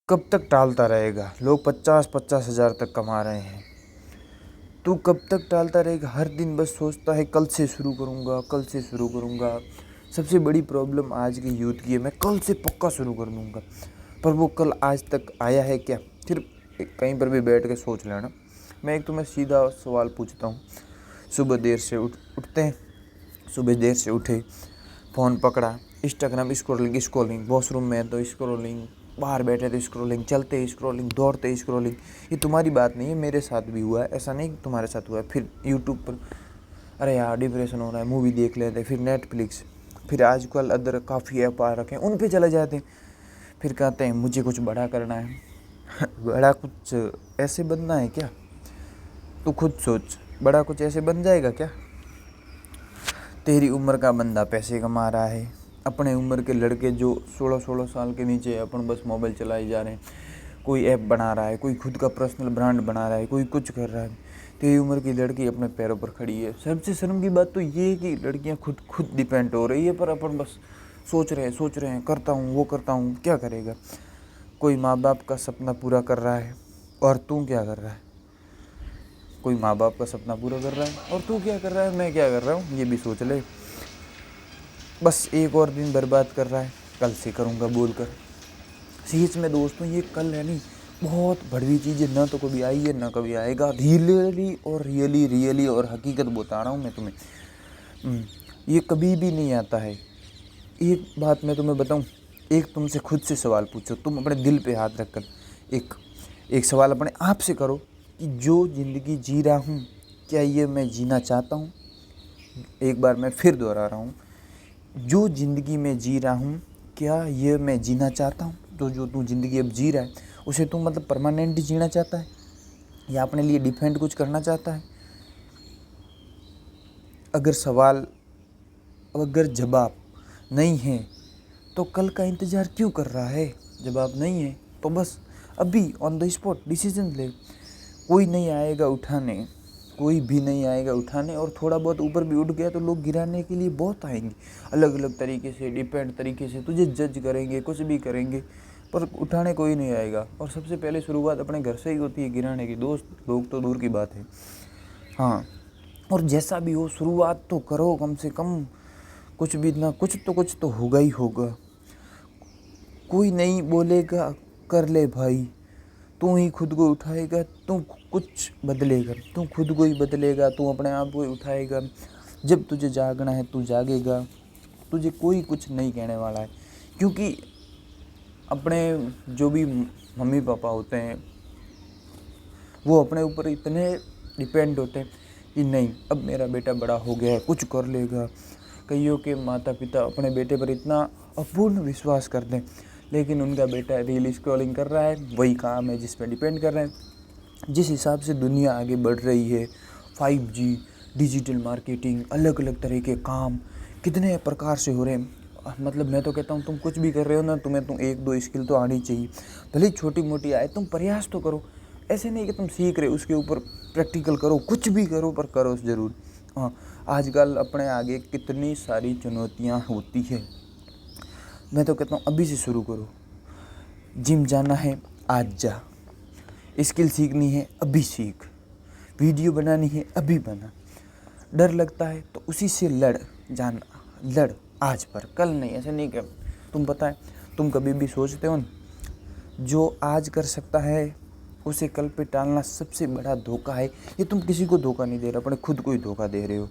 कब तक टालता रहेगा? लोग 50-50 हज़ार तक कमा रहे हैं। तू कब तक टालता रहेगा? हर दिन बस सोचता है कल से शुरू करूँगा, कल से शुरू करूँगा। सबसे बड़ी प्रॉब्लम आज के यूथ की है, मैं कल से पक्का शुरू कर दूँगा। पर वो कल आज तक आया है क्या? फिर कहीं पर भी बैठ के सोच लेना। मैं एक तुम्हें सीधा सवाल पूछता हूँ। सुबह देर से उठते हैं, सुबह देर से उठे, फ़ोन पकड़ा, इंस्टाग्राम स्क्रॉलिंग, वॉशरूम में तो स्क्रॉलिंग, बाहर बैठे तो स्क्रॉलिंग, चलते स्क्रॉलिंग, दौड़ते स्क्रॉलिंग। ये तुम्हारी बात नहीं है, मेरे साथ भी हुआ है, ऐसा नहीं कि तुम्हारे साथ हुआ है। फिर यूट्यूब पर अरे यार डिप्रेशन हो रहा है, मूवी देख लेते हैं, फिर नेटफ्लिक्स, फिर आजकल अदर काफ़ी ऐप आ रखे हैं, उन पे चले जाते हैं। फिर कहते हैं मुझे कुछ बड़ा करना है। बड़ा कुछ ऐसे बनना है क्या? तू खुद सोच, बड़ा कुछ ऐसे बन जाएगा क्या? तेरी उम्र का बंदा पैसे कमा रहा है, अपने उम्र के लड़के जो 16-16 साल के नीचे है, अपन बस मोबाइल चलाए जा रहे हैं। कोई ऐप बना रहा है, कोई खुद का पर्सनल ब्रांड बना रहा है, कोई कुछ कर रहा है। तेरी उम्र की लड़की अपने पैरों पर खड़ी है। सबसे शर्म की बात तो ये है कि लड़कियां खुद डिपेंड हो रही है, पर अपन बस सोच रहे हैं करता हूँ, वो करता हूँ। क्या करेगा? कोई माँ बाप का सपना पूरा कर रहा है और तू क्या कर रहा है? कोई माँ बाप का सपना पूरा कर रहा है और तू क्या कर रहा है, मैं क्या कर रहा हूँ, ये भी सोच ले। बस एक और दिन बर्बाद कर रहा है, कल से करूँगा बोलकर। सच में दोस्तों, ये कल है नहीं, बहुत बड़ी चीज़ है, ना तो कभी आई है ना कभी आएगा। रियली और हकीकत बता रहा हूँ मैं तुम्हें। ये कभी भी नहीं आता है। एक बात मैं तुम्हें बताऊँ, एक तुमसे खुद से सवाल पूछो, तुम अपने दिल पे हाथ रखकर एक सवाल अपने आप से करो कि जो ज़िंदगी जी रहा हूँ, क्या ये मैं जीना चाहता हूँ? एक बार मैं फिर दोहरा रहा हूँ, जो ज़िंदगी में जी रहा हूँ, क्या ये मैं जीना चाहता हूँ? तो जो तू ज़िंदगी अब जी रहा है, उसे तू मतलब परमानेंट जीना चाहता है या अपने लिए डिफेंड कुछ करना चाहता है? अगर जवाब नहीं है तो कल का इंतज़ार क्यों कर रहा है? जवाब नहीं है तो बस अभी ऑन द स्पॉट डिसीजन ले। कोई भी नहीं आएगा उठाने, और थोड़ा बहुत ऊपर भी उठ गया तो लोग गिराने के लिए बहुत आएंगे, अलग अलग तरीके से, डिपेंड तरीके से तुझे जज करेंगे, कुछ भी करेंगे, पर उठाने कोई नहीं आएगा। और सबसे पहले शुरुआत अपने घर से ही होती है गिराने की। दोस्त लोग तो दूर की बात है। हाँ, और जैसा भी हो शुरुआत तो करो कम से कम। कुछ भी ना कुछ तो होगा ही होगा। कोई नहीं बोलेगा, कर ले भाई। तू ही खुद को उठाएगा, तू कुछ बदलेगा, तू खुद को ही बदलेगा, तू अपने आप को ही उठाएगा। जब तुझे जागना है तू जागेगा, तुझे कोई कुछ नहीं कहने वाला है। क्योंकि अपने जो भी मम्मी पापा होते हैं, वो अपने ऊपर इतने डिपेंड होते हैं कि नहीं, अब मेरा बेटा बड़ा हो गया है, कुछ कर लेगा। कईयों के माता पिता अपने बेटे पर इतना अपूर्ण विश्वास करते हैं, लेकिन उनका बेटा रील स्क्रॉलिंग कर रहा है, वही काम है जिस पर डिपेंड कर रहे हैं। जिस हिसाब से दुनिया आगे बढ़ रही है, 5G, डिजिटल मार्केटिंग, अलग अलग तरह के काम कितने प्रकार से हो रहे हैं। मतलब मैं तो कहता हूँ, तुम कुछ भी कर रहे हो ना, तुम्हें एक दो स्किल तो आनी चाहिए, भले छोटी मोटी आए, तुम प्रयास तो करो। ऐसे नहीं कि तुम सीख रहे, उसके ऊपर प्रैक्टिकल करो, कुछ भी करो, पर करो ज़रूर। हाँ, आजकल अपने आगे कितनी सारी चुनौतियाँ होती है। मैं तो कहता हूँ अभी से शुरू करो। जिम जाना है, आज जा। स्किल सीखनी है, अभी सीख। वीडियो बनानी है, अभी बना। डर लगता है तो उसी से लड़ आज पर, कल नहीं। ऐसे नहीं कर, तुम पता है, तुम कभी भी सोचते हो न, जो आज कर सकता है उसे कल पे टालना सबसे बड़ा धोखा है। ये तुम किसी को धोखा नहीं दे रहे, अपने खुद को ही धोखा दे रहे हो।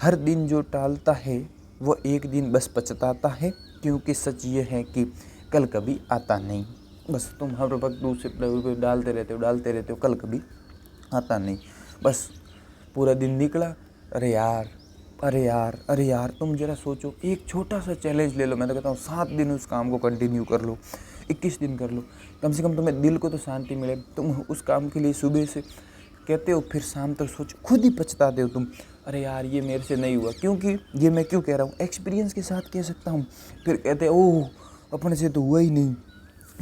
हर दिन जो टालता है वो एक दिन बस पछताता है, क्योंकि सच ये है कि कल कभी आता नहीं। बस तुम हर वक्त दूसरे डालते रहते हो, कल कभी आता नहीं। बस पूरा दिन निकला, अरे यार। तुम जरा सोचो, एक छोटा सा चैलेंज ले लो। मैं तो कहता हूँ 7 दिन उस काम को कंटिन्यू कर लो, 21 दिन कर लो, कम से कम तुम्हें दिल को तो शांति मिले। तुम उस काम के लिए सुबह से कहते हो, फिर शाम तक सोचो, खुद ही पछताते हो तुम, अरे यार ये मेरे से नहीं हुआ। क्योंकि ये मैं क्यों कह रहा हूँ, एक्सपीरियंस के साथ कह सकता हूँ। फिर कहते हो, ओह अपने से तो हुआ ही नहीं,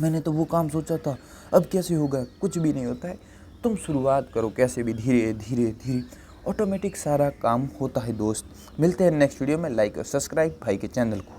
मैंने तो वो काम सोचा था, अब कैसे होगा? कुछ भी नहीं होता है। तुम शुरुआत करो कैसे भी, धीरे धीरे ऑटोमेटिक सारा काम होता है दोस्त। मिलते हैं नेक्स्ट वीडियो में। लाइक और सब्सक्राइब भाई के चैनल को।